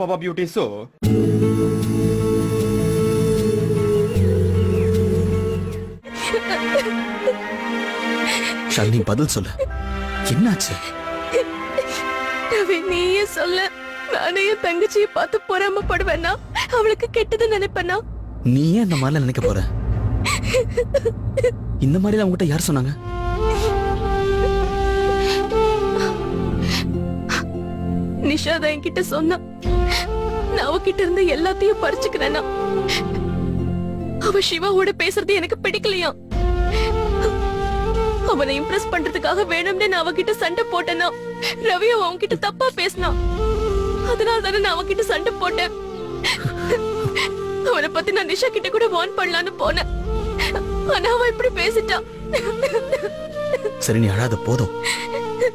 Papa Beauty so. Shalini பதில் சொல்லு, என்னாச்சு? ரவி, நீயே சொல்ல. நானே என் தங்கச்சியை பார்த்து பொறாமப்படுவேன்னா, அவளுக்கு கெட்டது நினைப்பேனா? நீ ஏன் இந்த மாதிரிலாம் நினைக்க போற? இந்த மாதிரி அவங்ககிட்ட யார் சொன்னாங்க? நிஷா தான் என்கிட்ட சொன்னா. நான் அவகிட்ட இருந்து எல்லாத்தையும் பறிச்சுக்கிறேன்னா. அவ சிவாவோட பேசுறது எனக்கு பிடிக்கலையா? அவனை இம்ப்ரெஸ் பண்றதுக்காக வேணும்னு நான் அவகிட்ட சண்டை போட்டேன்னா, ரவி அவன்கிட்ட தப்பா பேசினான். அதனால தானே நான் அவகிட்ட சண்டை போட்டேன். அவனை பத்தி நான் நிஷா கிட்ட கூட வார்ன் பண்ணலான்னு போனேன். ஆனா அவன் இப்படி பேசிட்டான். சரி, நீ அழாத, போதும்.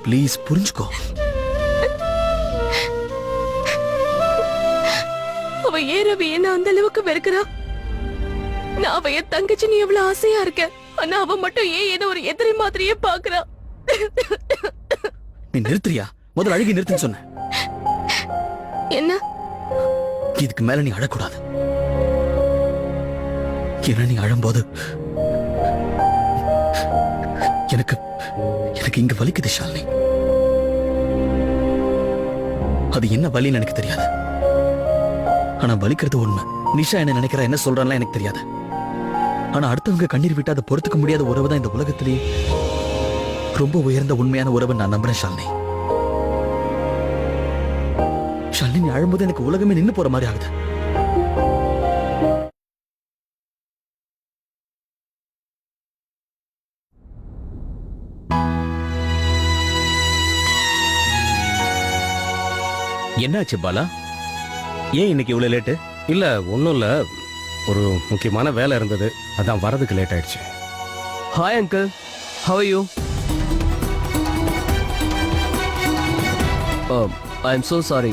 ப்ளீஸ் புரிஞ்சுக்கோ. அவ ஏன் ரவி என்ன அந்த அளவுக்கு வெறுக்கிறா? நான் அவ என் தங்கச்சி, நீ எவ்வளவு ஆசையா இருக்க. ஆனா அவ மட்டும் ஏன் ஏதோ ஒரு எதிரி மாதிரியே பாக்குறா. நீ நிறுத்துறியா? முதல்ல அழுகி நிறுத்துன்னு சொன்ன. என்ன? இதுக்கு மேல நீ அழக்கூடாது. ஏன்னா நீ அழும்போது எனக்கு எனக்கு இங்க வலிக்குது ஷாலினி. அது என்ன வலின்னு எனக்கு தெரியாது. ஆனா வலிக்கிறது உண்மை. நிஷா என்ன நினைக்கிறா, என்ன சொல்றான்லாம் எனக்கு தெரியாது. ஆனா அடுத்தவங்க கண்ணீர் விட்டு அதை பொறுத்துக்க முடியாத உறவு தான் இந்த உலகத்திலேயே ரொம்ப உயர்ந்த உண்மையான உறவு நான் நம்புறேன் ஷாலினி. ஷாலினி, நீ அழும்போது எனக்கு உலகமே நின்னு போற மாதிரி ஆகுது. என்னாச்சு பாலா? ஏன் இன்னைக்கு இவ்வளவு லேட்டு? இல்ல, ஒன்றும் இல்லை. ஒரு முக்கியமான வேலை இருந்தது, அதான் வரதுக்கு லேட் ஆயிடுச்சு. Hi uncle, how are you? I am so sorry.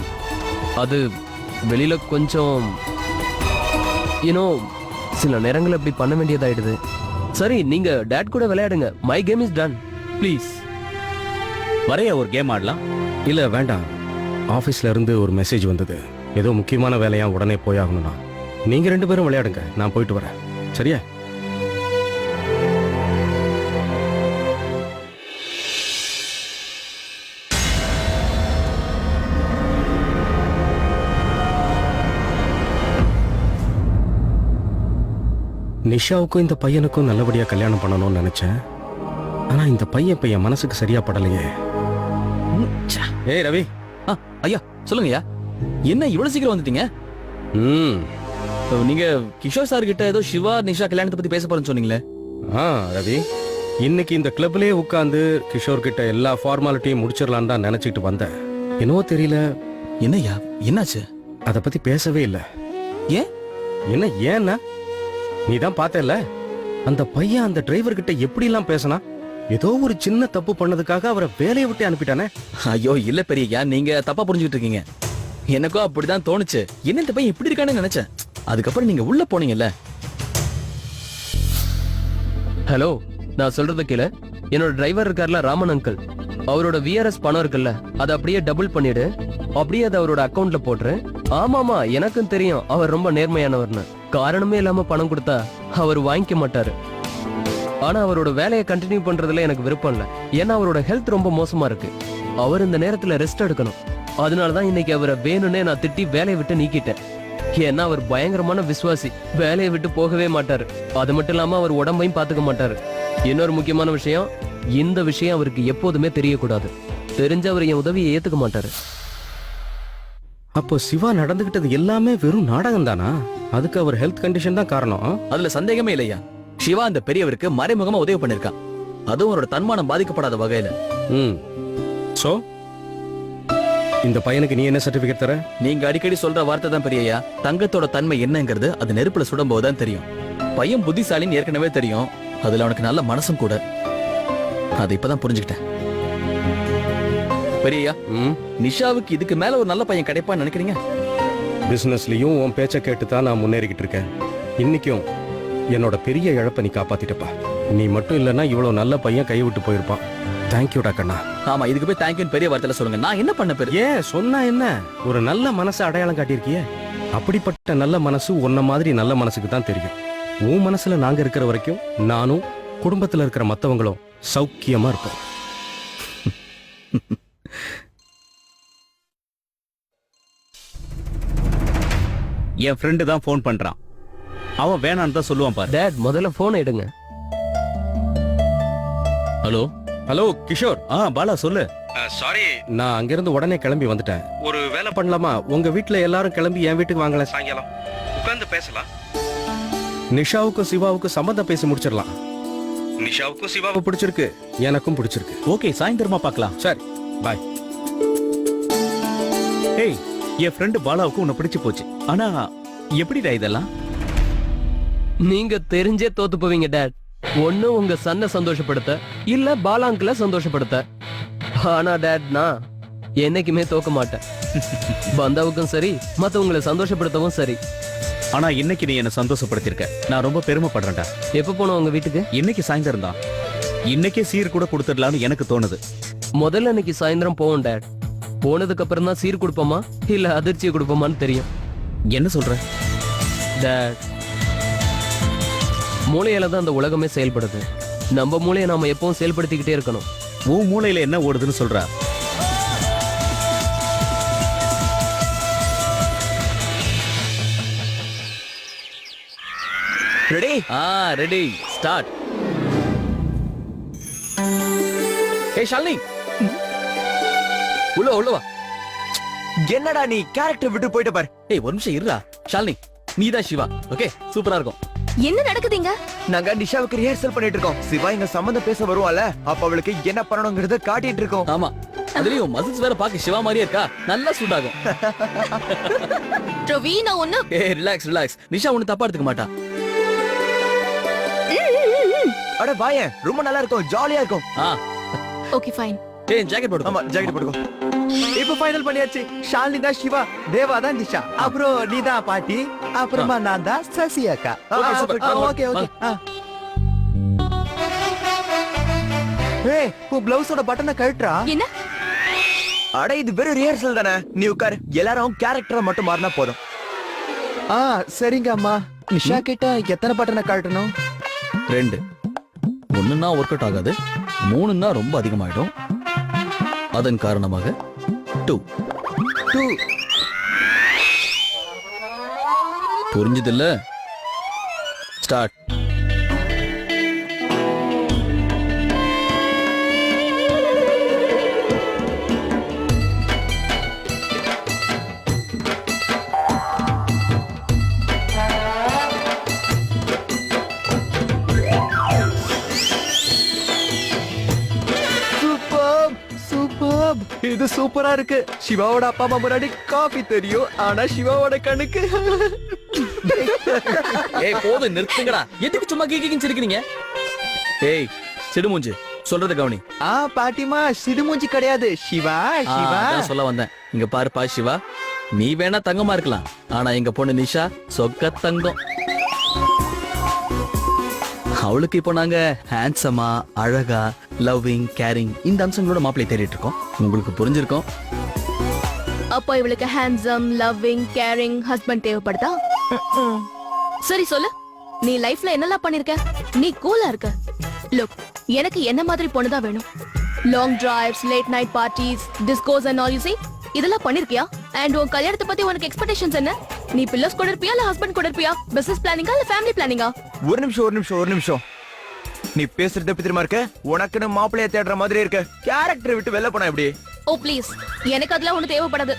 அது வெளியில கொஞ்சம் சில நேரங்கள் அப்படி பண்ண வேண்டியதாயிடுது. சரி, நீங்க டேட் கூட விளையாடுங்க. My game is done, please. வரையா ஒரு கேம் ஆடலாம்? இல்ல, வேண்டாம். ஆஃபீஸ்ல இருந்து ஒரு மெசேஜ் வந்தது, ஏதோ முக்கியமான வேலையா உடனே போயாகணும்னா. நீங்க 2 பேரும் விளையாடுங்க, நான் போயிட்டு வரேன். சரியா? நிஷாவுக்கும் இந்த பையனுக்கும் நல்லபடியா கல்யாணம் பண்ணணும்னு நினைச்சேன். ஆனா இந்த பையன் இப்ப என் மனசுக்கு சரியா படலையே. ஏய் ரவி. ஐயா சொல்லுங்கய்யா, என்ன இவ்வளவு சீக்கிரம் வந்துட்டீங்க? நீங்க கிஷோர் சார் கிட்ட ஏதோ சிவா நிஷா கல்யாணத்தை பத்தி பேச போறேன்னு சொன்னீங்களே. ரவி, இன்னைக்கு இந்த கிளப்லயே உட்கார்ந்து கிஷோர் கிட்ட எல்லா ஃபார்மாலிட்டியும் முடிச்சிடலான்னு தான் நினைச்சிட்டு வந்தேன். என்னவோ தெரியல. என்னய்யா, என்னாச்சு? அத பத்தி பேசவே இல்ல. ஏன்? என்ன ஏன்னா, நீ தான் பார்த்தல, அந்த பையன் அந்த டிரைவர் கிட்ட எப்படி எல்லாம் பேசினா. ஏதோ ஒரு சின்ன தப்பு பண்ணதுக்காக அவரை வேலையை விட்டு அனுப்பிட்டானே. ஐயோ இல்ல பெரியய்யா, நீங்க தப்பா புரிஞ்சுக்கிட்டு இருக்கீங்க. எனக்கும் அப்படிதான் தோணுச்சு. என்ன இந்த பையன் இப்படி இருக்கானு நினைச்சேன். அதுக்கப்புறம் நீங்க உள்ள போனீங்கல்ல. ஹலோ, நான் சொல்றத கேளு. என்னோட டிரைவர் இருக்கார்ல, ராமன் அங்கிள், அவரோட விஆர்எஸ் பணம் இருக்குல்ல, அதை அப்படியே டபுள் பண்ணிடு. அப்படியே அதை அவரோட அக்கவுண்ட்ல போட்டுரு. ஆமாமா, எனக்கும் தெரியும் அவர் ரொம்ப நேர்மையானவர்னு. காரணமே இல்லாம பணம் கொடுத்தா அவர் வாங்கிக்க மாட்டாரு. ஆனா அவரோட வேலையை கண்டினியூ பண்றதுல எனக்கு விருப்பம் இல்ல. ஏன்னா அவரோட ஹெல்த் ரொம்ப மோசமா இருக்கு. அவர் இந்த நேரத்துல ரெஸ்ட் எடுக்கணும். அதனாலதான் இன்னைக்கு அவரை வேணும்னே நான் திட்டி வேலையை விட்டு நீக்கிட்டேன். ஏன்னா அவர் பயங்கரமான விசுவாசி, வேலையை விட்டு போகவே மாட்டாரு. அது மட்டும் இல்லாம அவர் உடம்பையும் பாத்துக்க மாட்டாரு. இன்னொரு முக்கியமான விஷயம், இந்த விஷயம் அவருக்கு எப்போதுமே தெரியக்கூடாது. தெரிஞ்ச அவர் என் உதவியை ஏத்துக்க மாட்டாரு. அப்போ சிவா நடந்துகிட்டது எல்லாமே வெறும் நாடகம் தானா? அதுக்கு அவர் ஹெல்த் கண்டிஷன் தான் காரணம்? அதுல சந்தேகமே இல்லையா. சிவா அந்த பெரியவருக்கு மறைமுகமா உதவி பண்ணிருக்கான், அதுவும் அவரோட தன்மானம் பாதிக்கப்படாத வகையில. சோ இந்த பையனுக்கு நீ என்ன சர்டிபிகேட் தர? நீங்க அடிக்கடி சொல்ற வார்த்தை தான் பெரியய்யா, தங்கத்தோட தன்மை என்னங்கிறது அது நெருப்புல சுடும் போதுதான் தெரியும். பையன் புத்திசாலின்னு ஏற்கனவே தெரியும், அதுல அவனுக்கு நல்ல மனசும் கூட. அதை இப்பதான் புரிஞ்சுக்கிட்டேன். பெரியய்யா, நிஷாவுக்கு இதுக்கு மேல ஒரு நல்ல பையன் கிடைப்பான்னு நினைக்கிறீங்க? பிசினஸ்லயும் உன் பேச்ச கேட்டு தான் நான் முன்னேறிக்கிட்டு இருக்கேன். இன்னைக்கும் என்னோட பெரிய இழப்பை நீ காப்பாத்திட்டப்பா. நீ மட்டும் இல்லைன்னா இவ்வளவு நல்ல பையன் கை விட்டு போயிருப்பான். தேங்க்யூடா கண்ணா. ஆமா, இதுக்கு போய் தேங்க்யூன்னு பெரிய வார்த்தையில சொல்லுங்க. நான் என்ன பண்ண பெரு? ஏன் சொன்னா என்ன, ஒரு நல்ல மனசை அடையாளம் காட்டியிருக்கியே. அப்படிப்பட்ட நல்ல மனசு உன்ன மாதிரி நல்ல மனசுக்கு தான் தெரியும். உன் மனசுல நாங்க இருக்கிற வரைக்கும் நானும் குடும்பத்துல இருக்கிற மத்தவங்களும் சௌக்கியமா இருப்போம். என் ஃப்ரெண்டு தான் ஃபோன் பண்றான். அவன் வேணான்னு தான் சொல்லுவான் பாரு. டேட் முதல்ல போன் எடுங்க. Hello hello Kishore. பாலா சொல்லு. சாரி, நான் அங்கிருந்து உடனே கிளம்பி வந்துட்டேன். ஒரு வேலை பண்ணலாமா? உங்க வீட்ல எல்லாரும் கிளம்பி என் வீட்டுக்கு வாங்கலாம், சாயங்காலம் உட்கார்ந்து பேசலாம். நிஷாவுக்கும் சிவாவுக்கும் சம்மந்தம் பேசி முடிச்சிடலாம். நிஷாவுக்கும் சிவாவை பிடிச்சிருக்கு, எனக்கும் பிடிச்சிருக்கு. ஓகே, சாயந்தரமா பார்க்கலாம். சரி, பாய். ஏய், என் ஃப்ரெண்டு பாலாவுக்கு உன்னை பிடிச்சு போச்சு. ஆனா எப்படிடா இதெல்லாம்? நீங்க தெரிஞ்சே தோத்து போவீங்க டேட். ஒண்ணு உங்க சன்னை சந்தோஷப்படுத்த, இல்ல பாலாங்கில சந்தோஷப்படுத்த. ஆனா டேட், நான் என்னைக்குமே தோக்க மாட்டேன். பந்தாவுக்கும் சரி, மத்தவங்களை சந்தோஷப்படுத்தவும் சரி. ஆனா இன்னைக்கு நீ என்ன சந்தோஷப்படுத்திருக்க, நான் ரொம்ப பெருமைப்படுறேன்டா. எப்ப போனோம் உங்க வீட்டுக்கு? இன்னைக்கு சாயந்தரம் தான். இன்னைக்கே சீர் கூட கொடுத்துடலாம்னு எனக்கு தோணுது. முதல்ல இன்னைக்கு சாயந்தரம் போவோம் டேட். போனதுக்கு அப்புறம் தான் சீர் கொடுப்போமா இல்ல அதிர்ச்சியை கொடுப்போமான்னு தெரியும். என்ன சொல்ற? டேட், மூளையால தான் அந்த உலகமே செயல்படுது. நம்ம மூளையை நாம எப்பவும் செயல்படுத்திக்கிட்டே இருக்கணும். உன் மூளையில என்ன ஓடுதுன்னு சொல்ற? ரெடி? Ready, start. ஏய் ஷாலினி, உள்ள வா. என்னடா நீ கேரக்டர் விட்டு போயிட்ட பாரு. ஏய் ஒரு நிமிஷம் இருடா. ஷாலினி, நீதான் சிவா. ஓகே, சூப்பரா இருக்கும். என்ன நடக்குதுங்க? நாங்க நிஷாவுக்கு ரிஹர்சல் பண்ணிட்டு இருக்கோம். சிவா இங்க சம்பந்தம் பேச வருவான்ல, அப்ப அவளுக்கு என்ன பண்ணணும்ங்கறத காட்டிட்டு இருக்கோம். ஆமா, அதுலயும் மசில்ஸ் வேற பாக்க சிவா மாதிரியே இருக்கா. நல்லா சூட் ஆகும். ரவி, நான் ஒண்ணு. ஏய் ரிலாக்ஸ். நிஷா ஒண்ணு தப்பா எடுத்துக்க மாட்டா. அட வாயேன், ரொம்ப நல்லா இருக்கும், ஜாலியா இருக்கும். Okay fine. ஏய் ஜாக்கெட் போடு. ஆமா, ஜாக்கெட் போடுங்க. இப்ப ஃபைனல் பண்ணியாச்சு. ஷாலினி தான் சிவா, தேவா தான் நிஷா, அப்புறம் நீ தான் பாட்டி, அப்புறமா நான் தான் சசி அக்கா. Okay, super. ஓகே. ஏய், உன் பிளவுஸோட பட்டனை கழட்டுறா. என்ன? அட இது வெறும் ரிஹர்சல் தானே, நீ உட்காரு. எல்லாரும் கேரக்டரை மட்டும் மாறினா போதும். சரிங்க அம்மா. நிஷா கிட்ட எத்தனை பட்டனை கழட்டணும்? 2. 1ன்னா ஒர்க் அவுட் ஆகாது, 3ன்னா ரொம்ப அதிகமாயிடும். அதன் காரணமாக 2. புரிஞ்சதில்ல? ஸ்டார்ட். சூப்பர். இது சூப்பரா இருக்கு. சிவாவோட அப்பா அம்மா முன்னாடி காபி தெரியும், ஆனா சிவாவோட கண்ணுக்கு. ஏய் போதும், நிறுத்துங்கடா. எதுக்கு சும்மா கீக்கின்னு சிரிக்கிறீங்க? ஏய் சிடுமூஞ்சி, சொல்றது கவனி. பாட்டிமா, சிடுமூஞ்சி கிடையாது, சிவா. அதான் சொல்ல வந்தேன். இங்க பாருப்பா சிவா, நீ வேணா தங்கமா இருக்கலாம், ஆனா எங்க பொண்ணு நிஷா சொக்க தங்கம். அவளுக்கு இப்போ நாங்க ஹேண்ட்ஸமா, அழகா, லவ்விங், கேரிங் இந்த அம்சங்களோட மாப்பிள்ளை தேடிட்டு இருக்கோம். உங்களுக்கு புரிஞ்சிருக்கும். அப்போ இவளுக்கு ஹேண்ட்ஸம், லவ்விங், கேரிங் ஹஸ்பண்ட் தேவைப்படுதா? சரி சொல்லு, நீ லைஃப்ல என்னெல்லாம் பண்ணிருக்க? நீ கூலா இருக்க. லுக், எனக்கு என்ன மாதிரி பொண்ணுதான் வேணும். Long drives, late night parties, டிஸ்கோஸ் and all. You see, இதெல்லாம் பண்ணிருக்கியா? அண்ட் உன் கல்யாணத்தை பத்தி உனக்கு எக்ஸ்பெக்டேஷன்ஸ் என்ன? நீ பில்லர்ஸ் கூட இருப்பியா இல்ல ஹஸ்பண்ட் கூட இருப்பியா? பிசினஸ் பிளானிங்கா இல்ல ஃபேமிலி பிளானிங்கா? ஒரு நிமிஷம். நீ பேசுறது எப்படி தெரியுமா இருக்கு? உனக்குன்னு மாப்பிள்ளைய தேடுற மாதிரி இருக்கு. கேரக்டர் விட்டு வெளில போனா எப்படி? ஓ ப்ளீஸ், எனக்கு அதெல்லாம் ஒண்ணு தேவைப்படாது.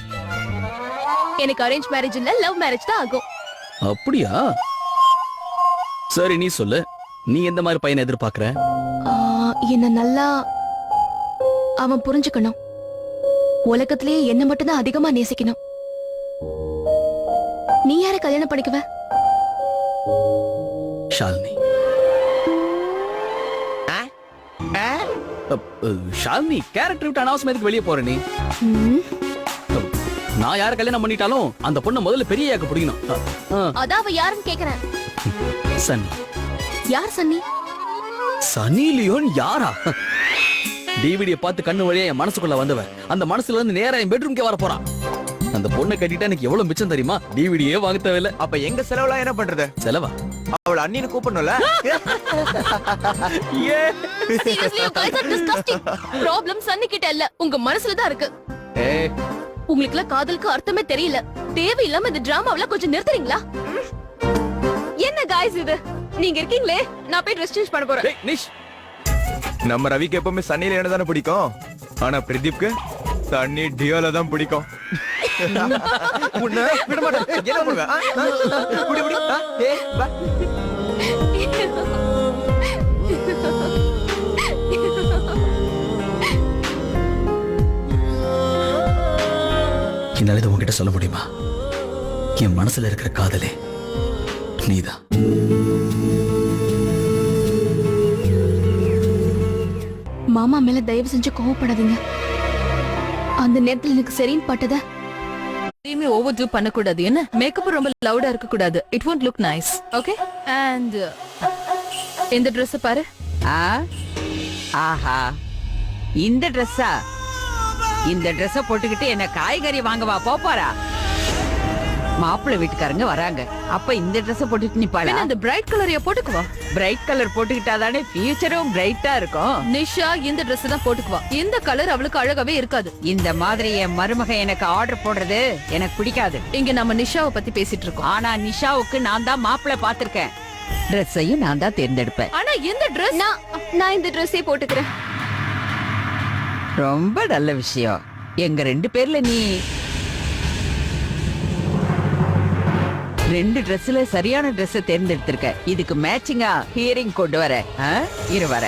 எனக்கு அரேஞ்ச் மேரேஜ் இல்ல, லவ் மேரேஜ் தான் ஆகும். அப்படியா? சரி நீ சொல்லு, நீ எந்த மாதிரி பையனை எதிர்பார்க்கற? என்ன நல்லா அவன் புரிஞ்சுக்கணும். உலகத்திலேயே என்ன மட்டும் தான் அதிகமா நேசிக்கணும். நீ யாரை கல்யாணம் பண்ணிக்குவ? ஷாலினி. ஷாலினி, கேரக்டர் விட்டு அனாவசியமா எதுக்கு வெளியே போற நீ? நான் யார கல்யாணம் பண்ணிட்டாலும் அந்த பொண்ணை முதல்ல பெரிய யாக்க பிடிக்கணும். அதான் அவ யாருன்னு கேக்குறேன். சன்னி. யார் சன்னி? சன்னி லியோன் யாரா? டிவிடியை பார்த்து கண்ணு வழியா என் மனசுக்குள்ள வந்தவன் அந்த மனசுல இருந்து நேரா என் பெட்ரூம்க்கே வர போறான். அந்த பொண்ணை கட்டிட்டா எனக்கு எவ்வளவு மிச்சம் தெரியுமா? டிவிடியே வாங்க தேவையில்ல. அப்ப எங்க செலவுலாம் என்ன பண்றது? செலவா? அவள அண்ணின்னு கூப்பிடணும்ல. Seriously, you guys are disgusting. Problem Sunny கிட்ட இல்ல, உங்க மனசுல தான் இருக்கு. ஏய், உங்களுக்குலாம் காதலுக்கு அர்த்தமே தெரியல. தேவையில்லாம இந்த டிராமாவெல்லாம் கொஞ்சம் நிறுத்துறீங்களா? என்ன guys இது? நீங்க இருக்கீங்களே, நான் போய் ட்ரெஸ் சேஞ்ச் பண்ண போறேன். டேய் நிஷ், நம்ம ரவிக்கு எப்பவுமே சன்னில என்ன தானே பிடிக்கும். ஆனா பிரதீப்க்கு சன்னி டியோல தான் பிடிக்கும். உன்னை விட மாட்டேன். என்ன பண்ணுவ? புடி புடி. ஏய் வா. என்னால இதை உன்கிட்ட சொல்ல முடியுமா? என் மனசுல இருக்கிற காதலே நீதான். மாமா மேல தயவு செஞ்சு கோவப்படாதீங்க. அந்த நேரத்துல எனக்கு சரின்னு பட்டத எதையுமே ஓவர் டூ பண்ணக்கூடாது. என்ன மேக்கப் ரொம்ப லவுடா இருக்க கூடாது. It won't look nice. Okay and இந்த Dress பாரு. ஆஹா இந்த ட்ரெஸ்ஸா? இந்த ட்ரெஸ்ஸ போட்டுக்கிட்டு என்ன காய்கறி வாங்கவா போறா? மாப்பிள்ளை வீட்டுக்காரங்க வராங்க, அப்ப இந்த ட்ரெஸ்ஸ போட்டுட்டு நிப்பாளா? பின்ன அந்த பிரைட் கலரைய போட்டுக்குவா. பிரைட் கலர் போட்டுக்கிட்டாதானே ஃபியூச்சரும் பிரைட்டா இருக்கும். நிஷா இந்த Dress தான் போட்டுக்குவா. இந்த கலர் அவளுக்கு அழகாவே இருக்காது. இந்த மாதிரி என் மருமக எனக்கு ஆர்டர் போடுறது எனக்கு பிடிக்காது. இங்க நம்ம நிஷாவை பத்தி பேசிட்டு இருக்கோம். ஆனா நிஷாவுக்கு நான் தான் மாப்பிள்ளை பாத்திருக்கேன். ட்ரெஸ்ஸையும் நான் தான் தேர்ந்தெடுப்பேன். ஆனா இந்த Dress நான் இந்த ட்ரெஸ்ஸே போட்டுக்கிறேன். ரொம்ப நல்ல விஷயம். எங்க 2 பேர்ல நீ 2 ட்ரெஸ்ல சரியான ட்ரெஸ் தேர்ந்தெடுத்திருக்க. இதுக்கு மேட்சிங்கா ஹியரிங் கொண்டு வர. இரு வர.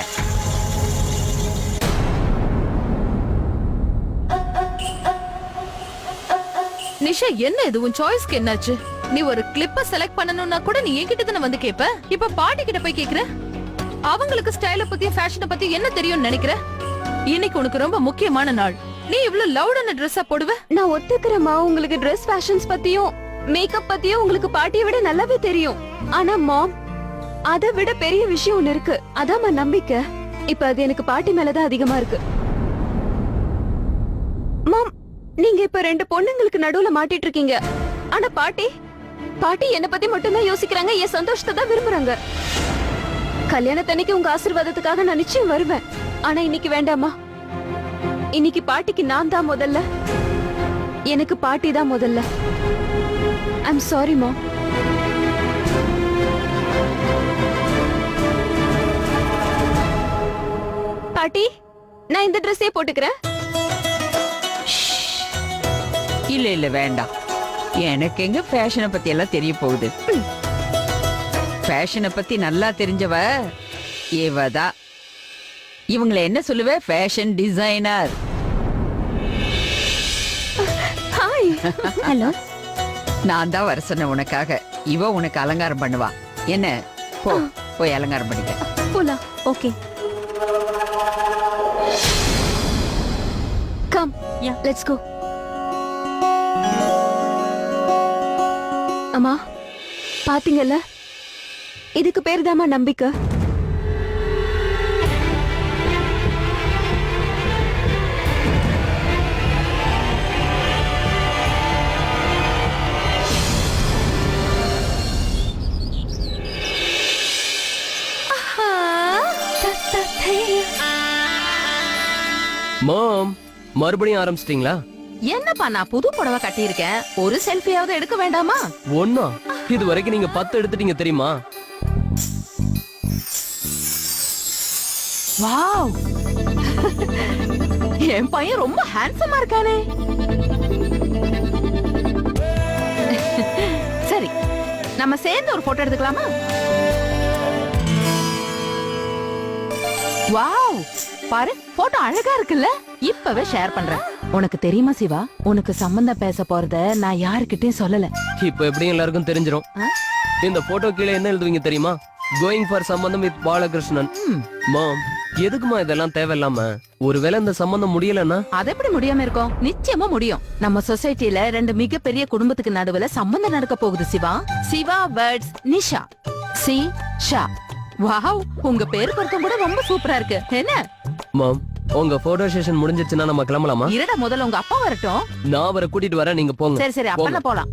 நிஷா என்ன இது உன் சாய்ஸ்க்கு என்னாச்சு? நீ ஒரு கிளிப்ப செலக்ட் பண்ணனும்னா கூட நீ என்கிட்ட தான வந்து கேப்ப. இப்ப பாட்டி கிட்ட போய் கேக்குற. அவங்களுக்கு ஸ்டைல பத்தி ஃபேஷனை பத்தி என்ன தெரியும்னு நினைக்கிற? இன்னைக்கு உனக்கு ரொம்ப முக்கியமான நாள். நீ இவ்ளோ லவுடான Dress-ஆ போடுவ? நான் ஒத்துக்கிறேம்மா, உங்களுக்கு ட்ரெஸ் ஃபேஷன்ஸ் பத்தியும் மேக்கப் பத்தியும் உங்களுக்கு பாட்டியை விட நல்லாவே தெரியும். ஆனா மாம், அதை விட பெரிய விஷயம் ஒண்ணு இருக்கு. அதாம்மா நம்பிக்கை. இப்ப அது எனக்கு பாட்டி மேலதான் அதிகமா இருக்கு. மாம், நீங்க இப்ப 2 பொண்ணுங்களுக்கு நடுவுல மாட்டிட்டு இருக்கீங்க. ஆனா பாட்டி பாட்டி என்ன பத்தி மட்டும்தான் யோசிக்கிறாங்க, என் சந்தோஷத்தை தான் விரும்புறாங்க. கல்யாணத்தன்னைக்கு உங்க ஆசீர்வாதத்துக்காக நான் நிச்சயம் வருவேன். ஆனா இன்னைக்கு வேண்டாமா. இன்னைக்கு பாட்டிக்கு நான் தான் முதல்ல, எனக்கு பாட்டி தான் முதல்ல. ஐம் சாரி மா. பாட்டி, நான் இந்த ட்ரெஸ்ஸே போட்டுக்கிறேன். இல்ல இல்ல வேண்டாம். எனக்கு எங்க ஃபேஷனை பத்தி எல்லாம் தெரிய போகுது. ஃபேஷனை பத்தி நல்லா தெரிஞ்சவ இவதான். இவங்களை என்ன சொல்லுவ? Fashion designer. ஹாய். ஹலோ. நான் தான் வர சொன்ன உனக்காக. இவ உனக்கு அலங்காரம் பண்ணுவா. என்ன போ போய் அலங்காரம் பண்ணிக்க. போலாம். ஓகே. கம். Let's go. அம்மா, பாத்தீங்கல்ல, இதுக்கு பேர் தாமா நம்பிக்கை. மாம், மறுபடியும் ஆரம்பிச்சிட்டீங்களா? என்னப்பா நான் புது புடவை கட்டியிருக்கேன். ஒரு செல்ஃபியாவது எடுக்க வேண்டாமா? ஒண்ணா? இது வரைக்கும் நீங்க 10 எடுத்துட்டீங்க தெரியுமா? வாவ், என் பையன் ரொம்ப ஹேண்ட்ஸமா இருக்கானே. சரி, நம்ம சேர்ந்து ஒரு போட்டோ எடுத்துக்கலாமா? வாவ், பாரு போட்டோ அழகா இருக்குல்ல. இப்பவே ஷேர் பண்றேன். உனக்கு தெரியுமா சிவா, உனக்கு சம்பந்தம் பேச போறத நான் யாருக்கிட்டையும் சொல்லல. இப்ப எப்படியும் எல்லாருக்கும் தெரிஞ்சிரும். இந்த போட்டோ கீழே என்ன எழுதுவீங்க தெரியுமா? கோயிங் ஃபார் சம்பந்தம் வித் பாலகிருஷ்ணன். மாம், எதுக்குமா இதெல்லாம் தேவையில்லாம? ஒருவேளை இந்த சம்பந்தம் முடியலன்னா? அது எப்படி முடியாம இருக்கும்? நிச்சயமா முடியும். நம்ம சொசைட்டில 2 மிகப்பெரிய குடும்பத்துக்கு நடுவுல சம்பந்தம் நடக்க போகுது சிவா. சிவா வேர்ட்ஸ் நிஷா. சி ஷா. வாவ், உங்க பேர் பொருத்தம் கூட ரொம்ப சூப்பரா இருக்கு. என்ன மாம், உங்க போட்டோ செஷன் முடிஞ்சிருச்சுன்னா நம்ம கிளம்பலாமா? இருடா முதல்ல உங்க அப்பா வரட்டும். நான் அவரை கூட்டிட்டு வரேன், நீங்க போங்க. சரி சரி அப்ப போலாம்.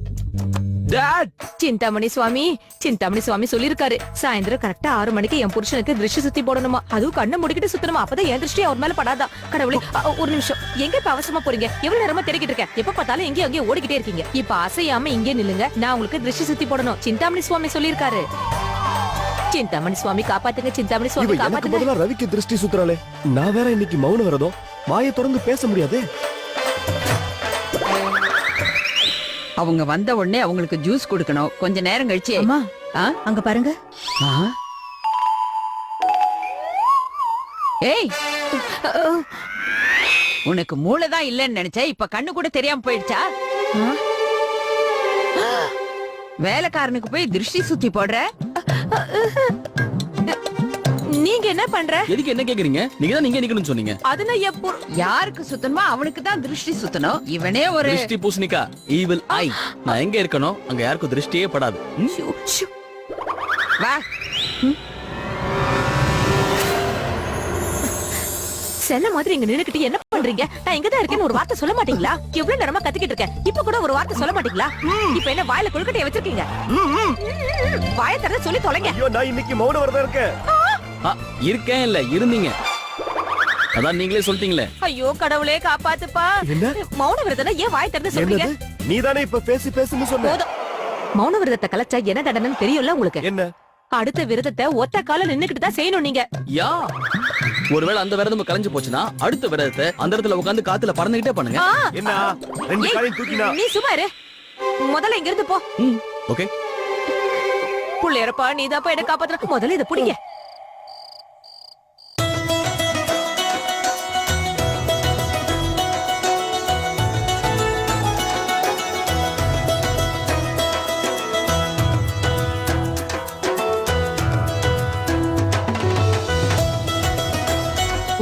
டாட், சிந்தாமணி சுவாமி சொல்லிருக்காரு சாயந்தரம் கரெக்டா 6 மணிக்கு என் புருஷனுக்கு திருஷ்டி சுத்தி போடணுமா. அதுவும் கண்ணை முடிக்கிட்டு சுத்தணுமா. அப்பதான் என் திருஷ்டி அவர் மேல படாதா. கடவுளே ஒரு நிமிஷம், எங்க இப்ப அவசரமா போறீங்க? எவ்வளவு நேரமா தெரிக்கிட்டு இருக்கேன். எப்ப பார்த்தாலும் எங்கேயும் அங்கேயும் ஓடிக்கிட்டே இருக்கீங்க. இப்ப அசையாம இங்கே நில்லுங்க, நான் உங்களுக்கு திருஷ்டி சுத்தி போடணும். சிந்தாமணி சுவாமி சொல்லிருக்காரு. சிந்தாமணி சுவாமி காப்பாத்துங்க, சிந்தாமணி சுவாமி எனக்கு காப்பாத்துங்க. பதிலா ரவிக்கு திருஷ்டி சுத்துறாளே. நான் வேற இன்னைக்கு மௌன விரதம், வாயை திறந்து பேச முடியாது. அவங்க வந்த உடனே அவங்களுக்கு ஜூஸ் கொடுக்கணும். கொஞ்ச நேரம் கழிச்சு அம்மா ஆ? அங்க பாருங்க. ஆ? ஏய், உனக்கு மூளைதான் இல்லைன்னு நினைச்சா இப்ப கண்ணு கூட தெரியாம போயிடுச்சா? வேலைக்காரனுக்கு போய் திருஷ்டி சுத்தி போடுற. நீங்க என்ன பண்ற? எதுக்கு என்ன கேக்குறீங்க? நீங்க தான் நீங்க நிக்கணும்னு சொன்னீங்க. அதுனா எப்போ யாருக்கு சுத்தணுமோ அவனுக்கு தான் திருஷ்டி சுத்தணும். இவனே ஒரு திருஷ்டி பூசணிக்கா, ஈவில் ஐ. நான் எங்க இருக்கணும் அங்க யாருக்கும் திருஷ்டியே படாது. வா. சென்ன மாதிரி இங்க நின்னுக்கிட்டு என்ன பண்றீங்க? நான் இங்கதான் இருக்கேன்னு ஒரு வார்த்தை சொல்ல மாட்டீங்களா? எவ்வளவு நேரமா கத்திக்கிட்டு இருக்கேன், இப்ப கூட ஒரு வார்த்தை சொல்ல மாட்டீங்களா? இப்ப என்ன வாயில கொழுக்கட்டைய வச்சிருக்கீங்க? வாயை திறந்து சொல்லி தொலைங்க. ஐயோ, நான் இன்னைக்கு மௌன விரதம் இருக்கேன். இருக்கேன் இல்ல இருந்தீங்க, அதான் நீங்களே சொல்லிட்டீங்களே. ஐயோ கடவுளே காப்பாத்துப்பா. என்ன? மௌன விரதம் ஏன் வாய் திறந்து சொல்றீங்க? என்னது? நீதானே இப்ப பேசுன்னு சொன்ன. போதும். மௌன விரதத்தை கலைச்சா என்ன தண்டனை தெரியும்ல உங்களுக்கு? என்ன? அடுத்த விரதத்தை ஒத்த கால நின்னுக்கிட்டு தான் செய்யணும் நீங்க. யா, ஒருவேளை அந்த விரதம் கலைஞ்சு போச்சுன்னா அடுத்த விரதத்தை அந்த இடத்துல உட்கார்ந்து காத்துல பறந்துகிட்டே பண்ணுங்க. என்ன? ரெண்டு ஏய், காலையும் தூக்கினா. நீ சும்மா இரு. முதல்ல இங்க இருந்து போ. ஓகே, புள்ளையரப்பா நீதாப்பா என்ன காப்பாத்துற. முதல்ல இத புடிங்க.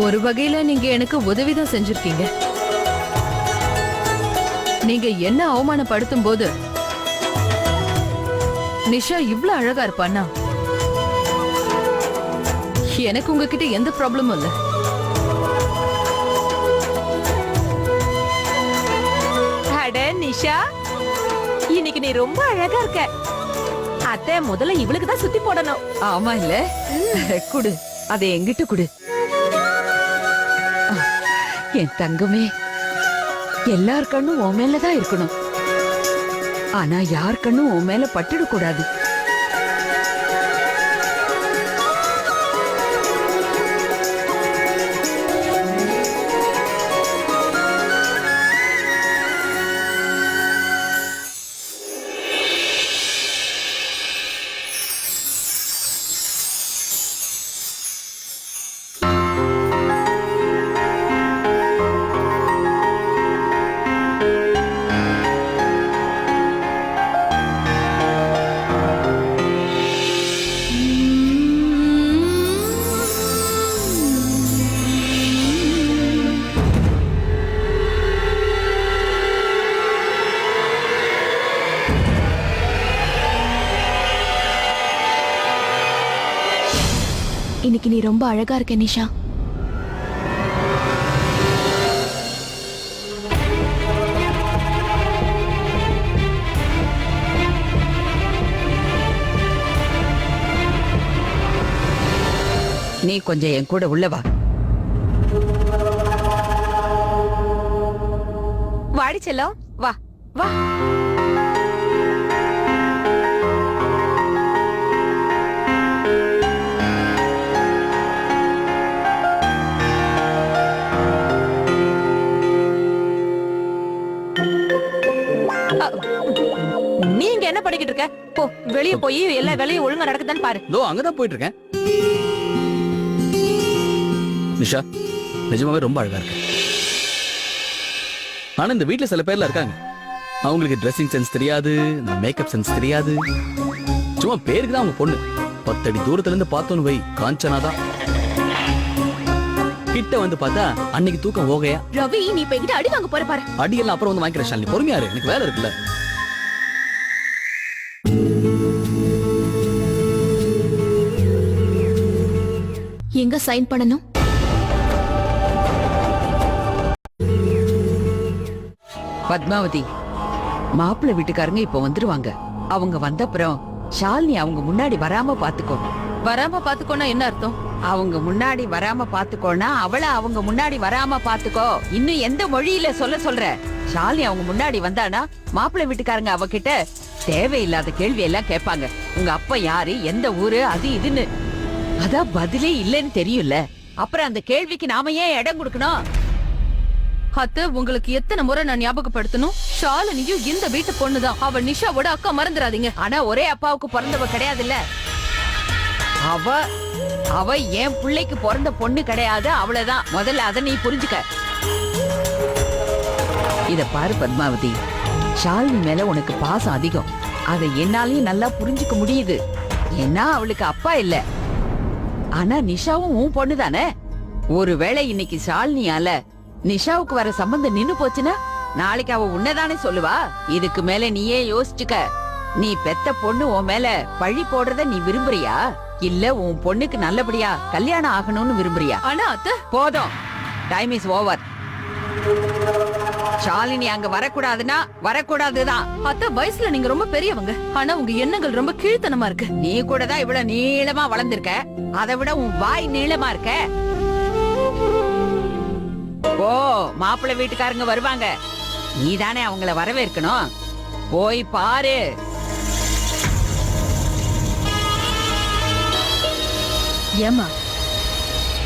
ஒரு வகையில நீங்க எனக்கு உதவிதான் செஞ்சிருக்கீங்க. நீங்க என்ன அவமானப்படுத்தும் போது நிஷா இவ்ளோ அழகா இருப்பான்னா எனக்கு உங்ககிட்ட எந்த ப்ராப்ளமும் இல்ல. அட நிஷா, இன்னைக்கு நீ ரொம்ப அழகா இருக்க. அத்தை முதல்ல இவளுக்கு தான் சுத்தி போடணும். ஆமா இல்ல, குடு, அதை எங்கிட்ட குடு. என் தங்கமே, எல்லார் கண்ணும் உன் மேலதான் இருக்கணும். ஆனா யார் கண்ணும் உன் மேல பட்டுட கூடாது. இன்னைக்கு நீ ரொம்ப அழகா இருக்க நிஷா. நீ கொஞ்சம் என் கூட உள்ள வா. வாடி செல்லம், வா வா. நீங்க என்ன பண்ணிக்கிட்டு இருக்க? போ, வெளிய போய் எல்லா வேலையும் ஒழுங்கா நடக்குதான்னு பாரு. இதோ அங்கதான் போயிட்டு இருக்கேன். நிஷா நிஜமாவே ரொம்ப அழகா இருக்கு. ஆனா இந்த வீட்ல சில பேர்ல இருக்காங்க, அவங்களுக்கு ட்ரெஸ்ஸிங் சென்ஸ் தெரியாது, மேக்கப் சென்ஸ் தெரியாது. சும்மா பேருக்கு தான் அவங்க பொண்ணு. 10 அடி தூரத்துல இருந்து பார்த்தோன்னு வை காஞ்சனாதான். கிட்ட வந்து பார்த்தா அன்னைக்கு தூக்கம் ஓகையா. ரவி, நீ இப்ப என்கிட்ட அடி வாங்க போற பாரு. அடியெல்லாம் அப்புறம் வந்து வாங்கிக்கிற ஷாலினி, பொறுமையா இரு, எனக்கு வேலை இருக்குல்ல. எங்க சைன் பண்ணணும்? பத்மாவதி, மாப்பிள்ளை வீட்டுக்காரங்க இப்ப வந்துருவாங்க. அவங்க வந்தப்புறம் ஷாலினி அவங்க முன்னாடி வராம பாத்துக்கோ. வராம பாத்துக்கோனா என்ன அர்த்தம்? அவங்க முன்னாடி வராம பாத்துக்கோனா அவள அவங்க முன்னாடி வராம பாத்துக்கோ. இன்னும் எந்த மொழியில சொல்ற? ஷாலினி அவங்க முன்னாடி வந்தானா மாப்பிள்ளை வீட்டுக்காரங்க அவகிட்ட தேவையில்லாத கேள்வி எல்லாம் கேட்பாங்க. உங்க அப்பா யாரு, எந்த ஊரு, அது இதுன்னு. அதான் பதிலே இல்லைன்னு தெரியும்ல. அப்புறம் அந்த கேள்விக்கு நாம ஏன் இடம் கொடுக்கணும்? அத்தை, உங்களுக்கு எத்தனை முறை நான் ஞாபகப்படுத்தணும்? ஷாலினியும் இந்த வீட்டு பொண்ணுதான். அவ நிஷாவோட அக்கா, மறந்துடாதீங்க. ஆனா ஒரே அப்பாவுக்கு பிறந்தவ கிடையாதுல்ல. அவ என் பிள்ளைக்கு பிறந்த பொண்ணு கிடையாது, அவ்வளவுதான். முதல்ல அத நீ புரிஞ்சுக்க. இத பாரு பத்மாவதி, ஷாலினி மேல உனக்கு பாசம் அதிகம். அதை என்னாலயும் நல்லா புரிஞ்சுக்க முடியுது. ஏன்னா அவளுக்கு அப்பா இல்ல. ஆனா நிஷாவும் உன் பொண்ணு தானே. ஒருவேளை இன்னைக்கு ஷாலினியால நிஷாவுக்கு வர சம்பந்தம் நின்னு போச்சுன்னா நாளைக்கு அவ உன்னதானே சொல்லுவா. இதுக்கு மேல நீயே யோசிச்சுக்க. நீ பெத்த பொண்ணு உன் மேல பழி போடுறத நீ விரும்புறியா, இல்ல உன் பொண்ணுக்கு நல்லபடியா கல்யாணம் ஆகணும்னு விரும்புறியா? ஆனா அத்தை, போதும், டைம் இஸ் ஓவர். ஷாலினி அங்க வரக்கூடாதுன்னா வரக்கூடாதுதான். அத்தை, வயசுல நீங்க ரொம்ப பெரியவங்க. ஆனா உங்க எண்ணங்கள் ரொம்ப கீழ்த்தனமா இருக்கு. நீ கூட தான் இவ்வளவு நீளமா வளர்ந்திருக்க. அதை விட உன் வாய் நீளமா இருக்க. ஓ, மாப்பிள்ளை வீட்டுக்காரங்க வருவாங்க. நீ தானே அவங்கள வரவேற்கணும். போய் பாரு. ஏமா,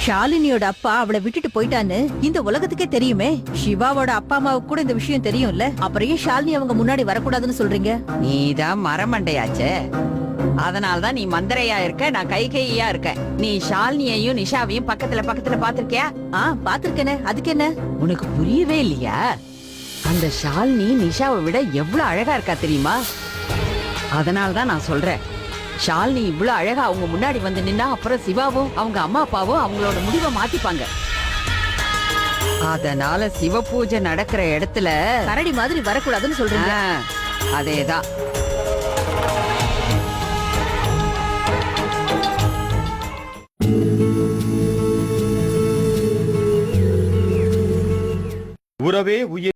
ஷாலினியோட அப்பா அவளை விட்டுட்டு போயிட்டான்னு இந்த உலகத்துக்கே தெரியுமே. சிவாவோட அப்பா அம்மாவுக்கு கூட இந்த விஷயம் தெரியும்ல. அப்புறம் ஏன் ஷாலினி அவங்க முன்னாடி வரக்கூடாதுன்னு சொல்றீங்க? நீதான் மரமண்டையாச்சே. அதனாலதான் நீ மந்திரையா இருக்க, நான் கைகையா இருக்க. நீ ஷாலினியையும் நிஷாவையும் பக்கத்துல பாத்திருக்கியா? பாத்திருக்கேனே. அதுக்கு என்ன? உனக்கு புரியவே இல்லையா? அந்த ஷாலினி நிஷாவை விட எவ்வளவு அழகா இருக்கா தெரியுமா? அதனாலதான் நான் சொல்றேன், ஷாலினி இவ்வளவு அழகா அவங்க முன்னாடி வந்து நின்னா அப்புறம் சிவாவும் அவங்க அம்மா அப்பாவும் அவங்களோட முடிவை மாத்திப்பாங்க. அதனால சிவ பூஜை நடக்கிற இடத்துல கரடி மாதிரி வரக்கூடாதுன்னு சொல்றீங்க. அதேதான். உறவே உயிர்.